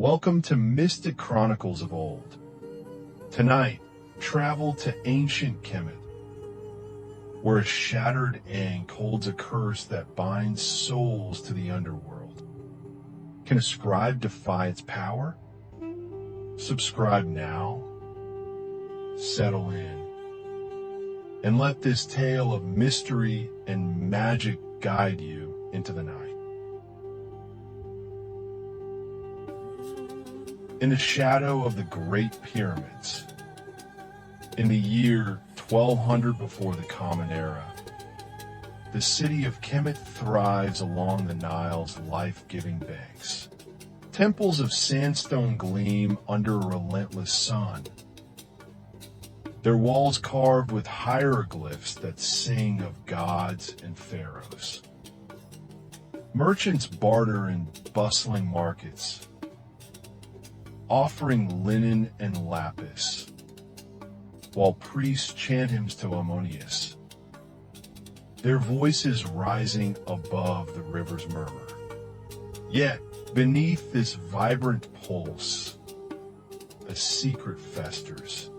Welcome to Mystic Chronicles of Old. Tonight, travel to ancient Kemet, where a shattered Ankh holds a curse that binds souls to the underworld. Can a scribe defy its power? Subscribe now, settle in, and let this tale of mystery and magic guide you into the night. In the shadow of the Great Pyramids, in the year 1200 before the Common Era, the city of Kemet thrives along the Nile's life-giving banks. Temples of sandstone gleam under a relentless sun, their walls carved with hieroglyphs that sing of gods and pharaohs. Merchants barter in bustling markets, offering linen and lapis, while priests chant hymns to Amun, their voices rising above the river's murmur. Yet, beneath this vibrant pulse, a secret festers.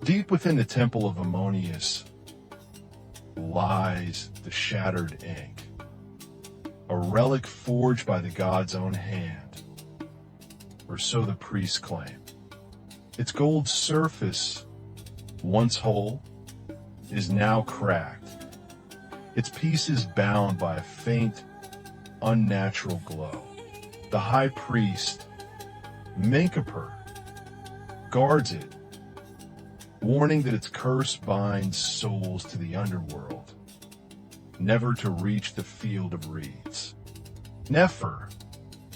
Deep within the temple of Amun lies the shattered Ankh, a relic forged by the god's own hand, or so the priests claim. Its gold surface, once whole, is now cracked, its pieces bound by a faint, unnatural glow. The high priest, Ankh, guards it, warning that its curse binds souls to the underworld, never to reach the field of reeds. Nefer,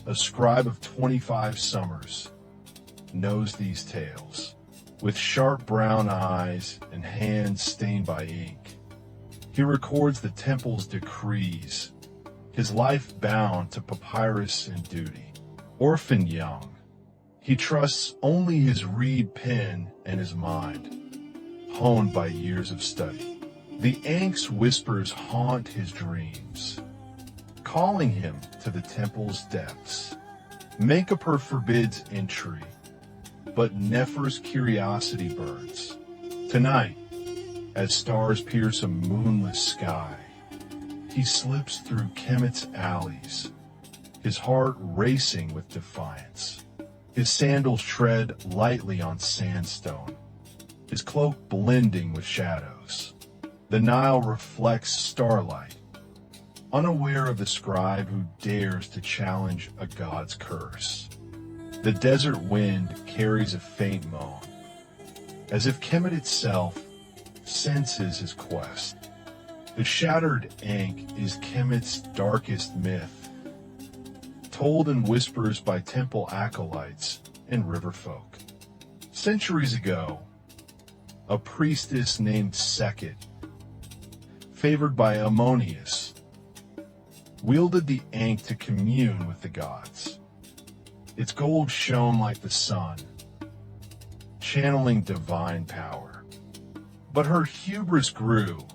a scribe of 25 summers, knows these tales. With sharp brown eyes and hands stained by ink, he records the temple's decrees, his life bound to papyrus and duty. Orphan young, he trusts only his reed pen and his mind, honed by years of study. The Ankh's whispers haunt his dreams, calling him to the temple's depths. Ankh forbids entry, but Nefer's curiosity burns. Tonight, as stars pierce a moonless sky, he slips through Kemet's alleys, his heart racing with defiance. His sandals tread lightly on sandstone, his cloak blending with shadows. The Nile reflects starlight, unaware of the scribe who dares to challenge a god's curse. The desert wind carries a faint moan, as if Kemet itself senses his quest. The shattered Ankh is Kemet's darkest myth, told in whispers by temple acolytes and river folk. Centuries ago, a priestess named Sekhet, favored by Amun, wielded the Ankh to commune with the gods. Its gold shone like the sun, channeling divine power. But her hubris grew.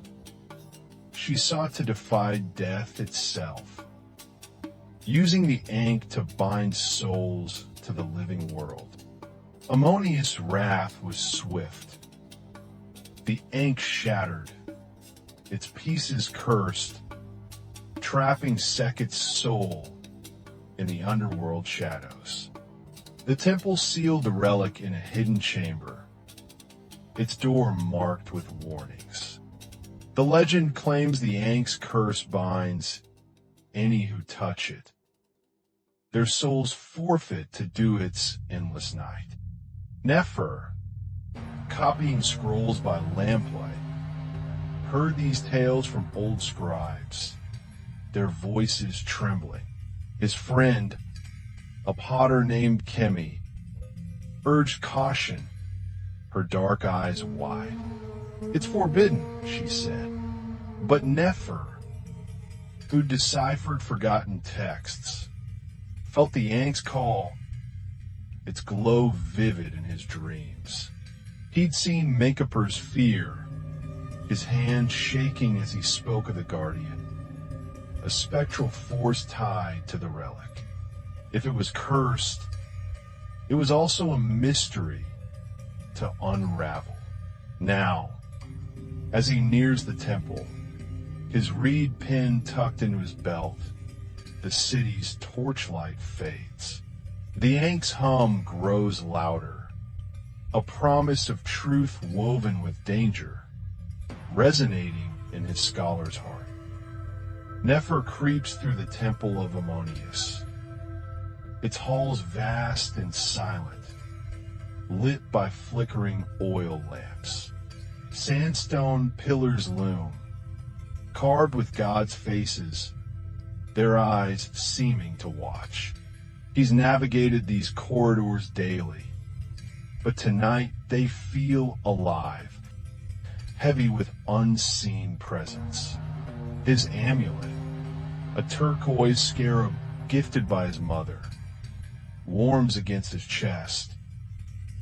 She sought to defy death itself, using the Ankh to bind souls to the living world. Amun's wrath was swift. The Ankh shattered, its pieces cursed, trapping Sekhet's soul in the underworld shadows. The temple sealed the relic in a hidden chamber, its door marked with warnings. The legend claims the Ankh's curse binds any who touch it. Their souls forfeit to do its endless night. Nefer, copying scrolls by lamplight, heard these tales from old scribes, their voices trembling. His friend, a potter named Kemi, urged caution, her dark eyes wide. "It's forbidden," she said. But Nefer, who deciphered forgotten texts, felt the Ankh's call, its glow vivid in his dreams. He'd seen Ankh fear, his hand shaking as he spoke of the guardian, a spectral force tied to the relic. If it was cursed, It was also a mystery to unravel. Now, as he nears the temple, his reed pin tucked into his belt, the city's torchlight fades. The Ankh's hum grows louder, a promise of truth woven with danger, resonating in his scholar's heart. Nefer creeps through the temple of Ammonius, its halls vast and silent, lit by flickering oil lamps. Sandstone pillars loom, carved with gods' faces, their eyes seeming to watch. He's navigated these corridors daily, but tonight they feel alive, heavy with unseen presence. His amulet, a turquoise scarab gifted by his mother, warms against his chest,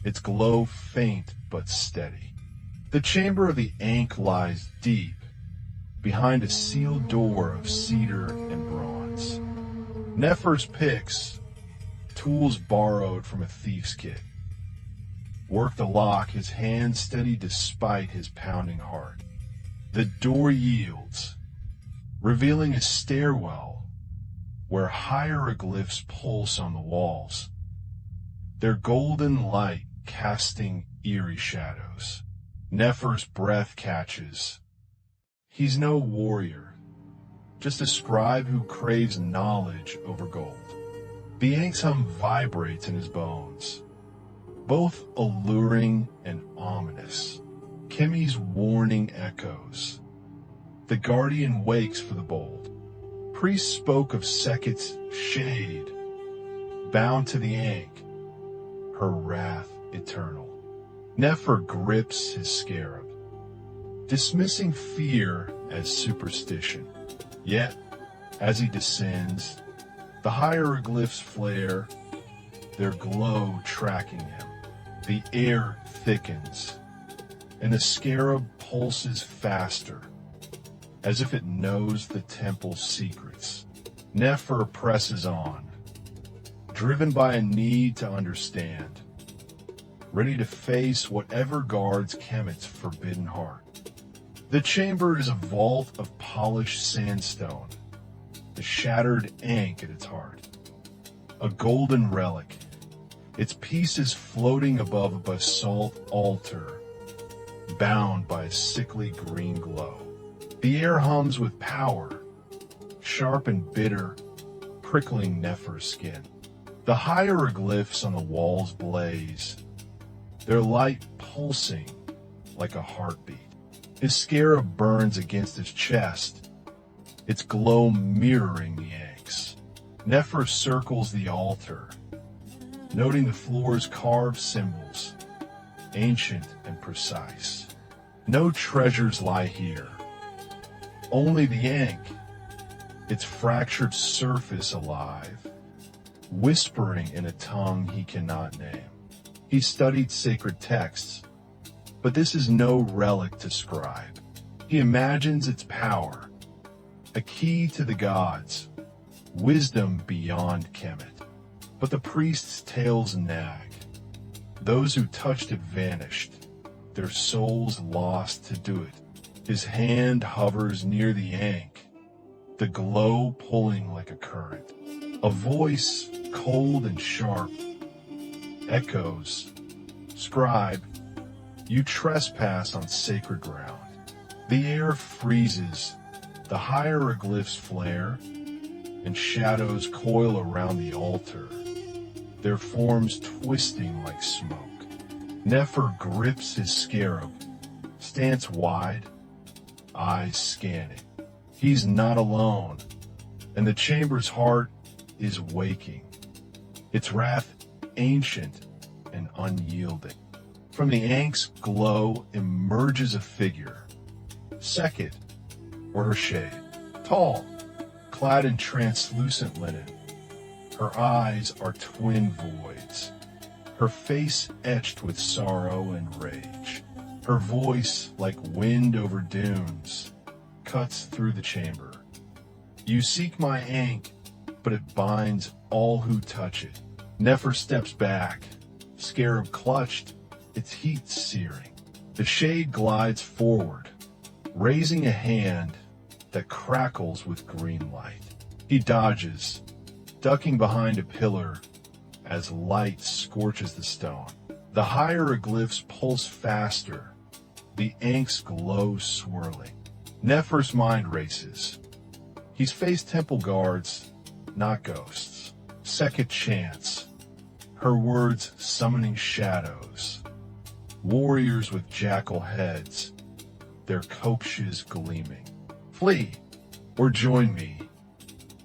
its glow faint but steady. The chamber of the Ankh lies deep, behind a sealed door of cedar and bronze. Nefer's picks, tools borrowed from a thief's kit, work the lock, his hand steady despite his pounding heart. The door yields, revealing a stairwell where hieroglyphs pulse on the walls, their golden light casting eerie shadows. Nefer's breath catches. He's no warrior, just a scribe who craves knowledge over gold. The Ankh's hum vibrates in his bones, both alluring and ominous. Kimi's warning echoes. The guardian wakes for the bold. Priest spoke of Seket's shade, bound to the Ankh, her wrath eternal. Nefer grips his scarab, dismissing fear as superstition. Yet, as he descends, the hieroglyphs flare, their glow tracking him. The air thickens, and the scarab pulses faster, as if it knows the temple's secrets. Nefer presses on, driven by a need to understand, ready to face whatever guards Kemet's forbidden heart. The chamber is a vault of polished sandstone, the shattered Ankh at its heart. A golden relic, its pieces floating above a basalt altar, bound by a sickly green glow. The air hums with power, sharp and bitter, prickling Nefer's skin. The hieroglyphs on the walls blaze, their light pulsing like a heartbeat. His scarab burns against his chest, its glow mirroring the Ankh's. Nefer circles the altar, noting the floor's carved symbols, ancient and precise. No treasures lie here, only the Ankh, its fractured surface alive, whispering in a tongue he cannot name. He studied sacred texts, but this is no relic to scribe. He imagines its power, a key to the gods, wisdom beyond Kemet. But the priest's tales nag. Those who touched it vanished, their souls lost to do it. His hand hovers near the Ankh, the glow pulling like a current. A voice, cold and sharp, echoes, "Scribe, you trespass on sacred ground." The air freezes, the hieroglyphs flare, and shadows coil around the altar, their forms twisting like smoke. Nefer grips his scarab, stance wide, eyes scanning. He's not alone, and the chamber's heart is waking, its wrath ancient and unyielding. From the Ankh's glow emerges a figure, Seket, or her shade, tall, clad in translucent linen. Her eyes are twin voids, her face etched with sorrow and rage. Her voice, like wind over dunes, cuts through the chamber. "You seek my Ankh, but it binds all who touch it. Nefer steps back, scarab clutched, its heat searing. The shade glides forward, raising a hand that crackles with green light. He dodges, ducking behind a pillar as light scorches the stone. The hieroglyphs pulse faster, the Ankh's glow swirling. Nefer's mind races. He's faced temple guards, not ghosts. Sekhet chants, her words summoning shadows. Warriors with jackal heads, their kopshes gleaming. Flee, or join me,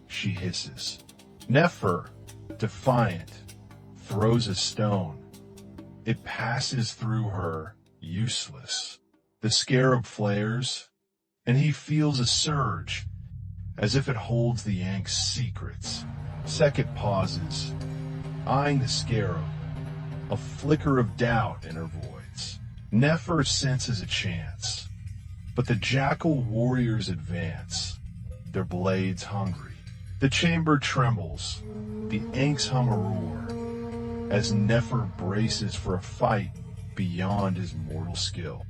she hisses. Nefer, defiant, throws a stone. It passes through her, useless. The scarab flares, and he feels a surge, as if it holds the Ankh's secrets. Sekhet pauses, eyeing the scarab, a flicker of doubt in her voice. Nefer senses a chance, but the jackal warriors advance, their blades hungry. The chamber trembles, the Ankhs hum a roar, as Nefer braces for a fight beyond his mortal skill.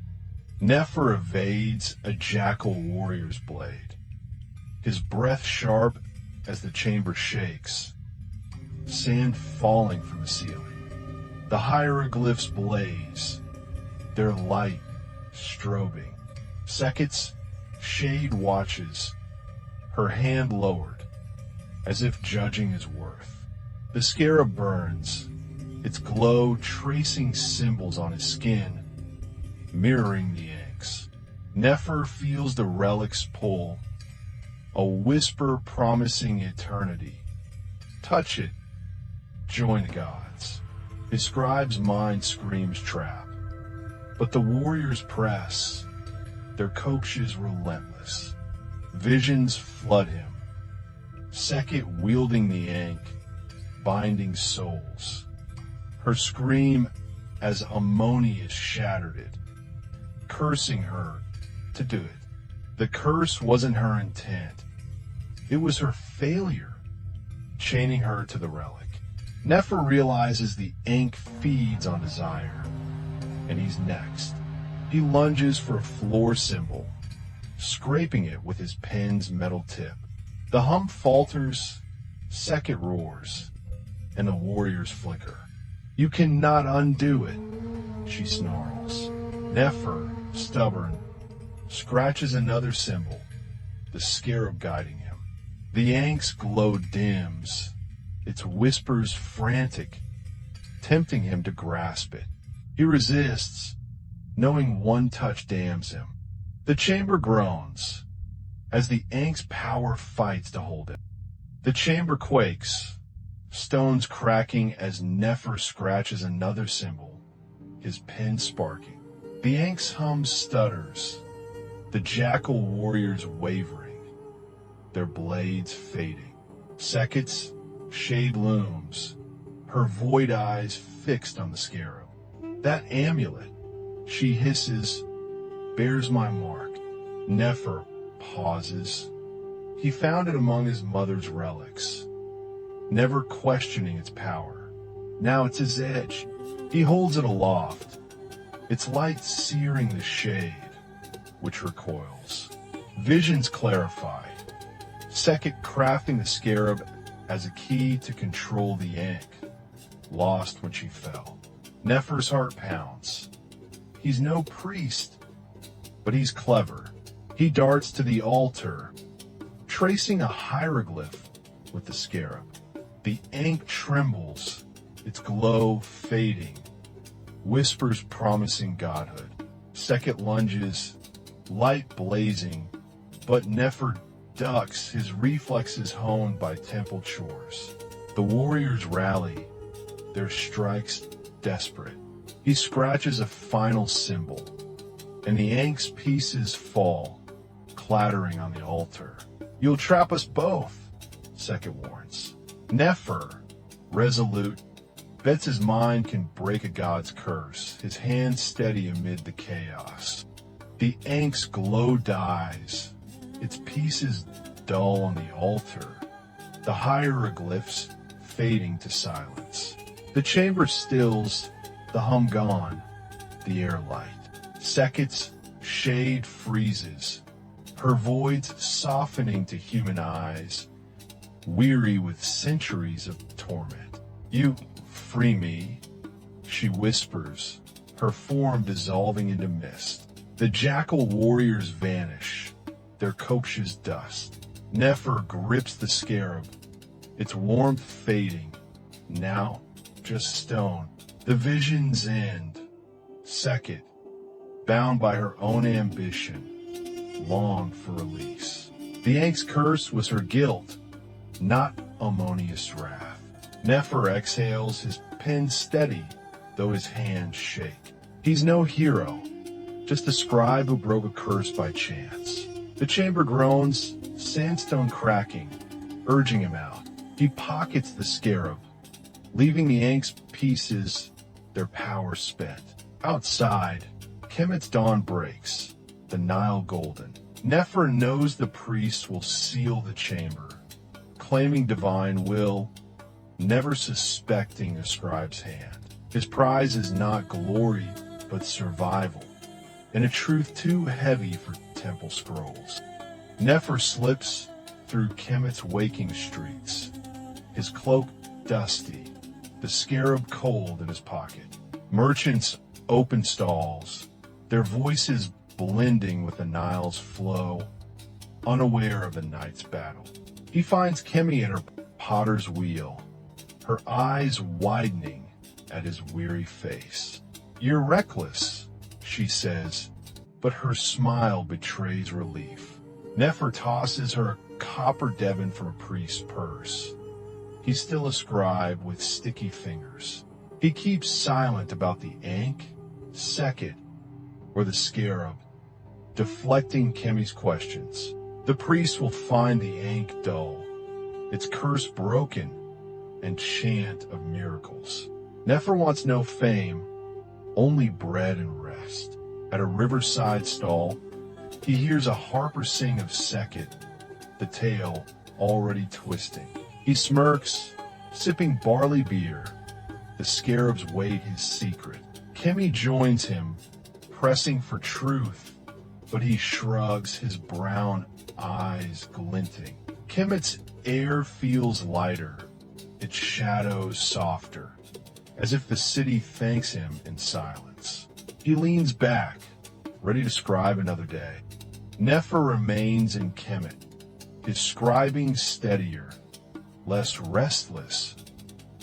Nefer evades a jackal warrior's blade, his breath sharp as the chamber shakes, sand falling from the ceiling. The hieroglyphs blaze, their light strobing. Sekhet's shade watches, her hand lowered, as if judging his worth. The scarab burns, its glow tracing symbols on his skin, mirroring the Ankh's. Nefer feels the relic's pull, a whisper promising eternity. Touch it, join the gods. His scribe's mind screams trap, but the warriors press, their kopshes relentless. Visions flood him, Sekhet wielding the Ankh, binding souls. Her scream as Ammonius shattered it, cursing her to do it. The curse wasn't her intent. It was her failure, chaining her to the relic. Nefer realizes the Ankh feeds on desire, and he's next. He lunges for a floor symbol, scraping it with his pen's metal tip. The hum falters, Sekhet roars, and the warriors flicker. You cannot undo it, she snarls. Nefer, stubborn, scratches another symbol, the scarab guiding him. The Ankh's glow dims, its whispers frantic, tempting him to grasp it. He resists, knowing one touch damns him. The chamber groans, as the Ankh's power fights to hold it. The chamber quakes, stones cracking as Nefer scratches another symbol, his pen sparking. The Ankh's hum stutters, the jackal warriors wavering, their blades fading. Sekhet's shade looms, her void eyes fixed on the scarab. That amulet, she hisses, bears my mark. Nefer pauses. He found it among his mother's relics, never questioning its power. Now it's his edge. He holds it aloft, its light searing the shade, which recoils. Visions clarify, Sekhet crafting the scarab as a key to control the Ankh, lost when she fell. Nefer's heart pounds. He's no priest, but he's clever. He darts to the altar, tracing a hieroglyph with the scarab. The Ankh trembles, its glow fading, whispers promising godhood. Sekhet lunges, light blazing, but Nefer ducks, his reflexes honed by temple chores. The warriors rally, their strikes desperate. He scratches a final symbol, and the Ankh's pieces fall, clattering on the altar. You'll trap us both, Sekhet warns. Nefer, resolute, bets his mind can break a god's curse, his hand steady amid the chaos. The Ankh's glow dies, its pieces dull on the altar. The hieroglyphs fading to silence. The chamber stills, the hum gone, the air light. Seconds, shade freezes, her voids softening to human eyes, weary with centuries of torment. "You free me," she whispers, her form dissolving into mist. The jackal warriors vanish, their kopsh's dust. Nefer grips the scarab, its warmth fading, now just stone. The visions end. Sekhet, bound by her own ambition, longed for release. The Ankh's curse was her guilt, not Ammonius' wrath. Nefer exhales, his pen steady, though his hands shake. He's no hero, just a scribe who broke a curse by chance. The chamber groans, sandstone cracking, urging him out. He pockets the scarab, leaving the Ankh's pieces, their power spent. Outside, Kemet's dawn breaks, the Nile golden. Nefer knows the priest will seal the chamber, claiming divine will, never suspecting a scribe's hand. His prize is not glory, but survival, and a truth too heavy for temple scrolls. Nefer slips through Kemet's waking streets, his cloak dusty, the scarab cold in his pocket. Merchants open stalls, their voices blending with the Nile's flow, unaware of the night's battle. He finds Kemi at her potter's wheel, her eyes widening at his weary face. "You're reckless," she says, but her smile betrays relief. Nefer tosses her a copper devon from a priest's purse. He's still a scribe with sticky fingers. He keeps silent about the Ankh, Sekhet, or the scarab, deflecting Kemi's questions. The priest will find the Ankh dull, its curse broken, and chant of miracles. Nefer wants no fame, only bread and rest. At a riverside stall, he hears a harper sing of Sekhet, the tale already twisting. He smirks, sipping barley beer. The scarabs wait his secret. Kemi joins him, pressing for truth, but he shrugs, his brown eyes glinting. Kemet's air feels lighter, its shadows softer, as if the city thanks him in silence. He leans back, ready to scribe another day. Nefer remains in Kemet, his scribing steadier, less restless,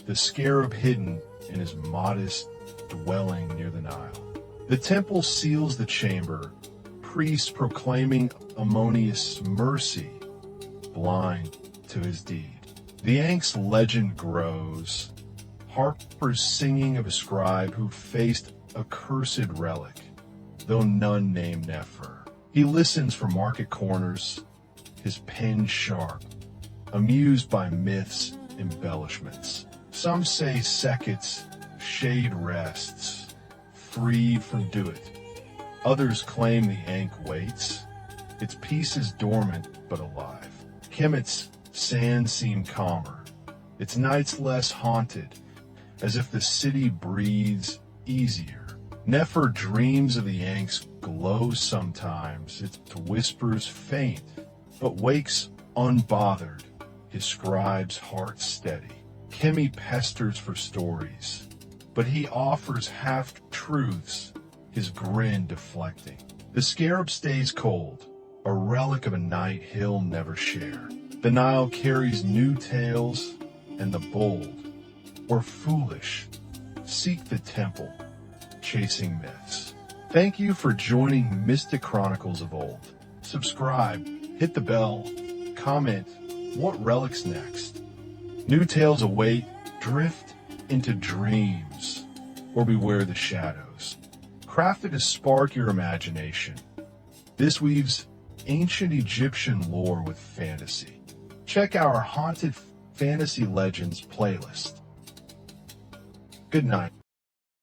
the scarab hidden in his modest dwelling near the Nile. The temple seals the chamber, priests proclaiming Ammonius' mercy, blind to his deed. The Ankh's legend grows, harpers singing of a scribe who faced a cursed relic, though none named Nefer. He listens from market corners, his pen sharp, amused by myths' embellishments. Some say Sekhet's shade rests, freed from Duat. Others claim the Ankh waits, its peace is dormant but alive. Kemet's sands seem calmer, its nights less haunted, as if the city breathes easier. Nefer dreams of the Ankh's glow sometimes, its whispers faint, but wakes unbothered, his scribe's heart steady. Kemi pesters for stories, but he offers half-truths, his grin deflecting. The scarab stays cold, a relic of a night he'll never share. The Nile carries new tales, and the bold, or foolish, seek the temple, chasing myths. Thank you for joining Mystic Chronicles of Old. Subscribe, hit the bell, comment, what relic's next? New tales await, drift into dreams, or beware the shadows. Crafted to spark your imagination, this weaves ancient Egyptian lore with fantasy. Check our Haunted Fantasy Legends playlist. Good night.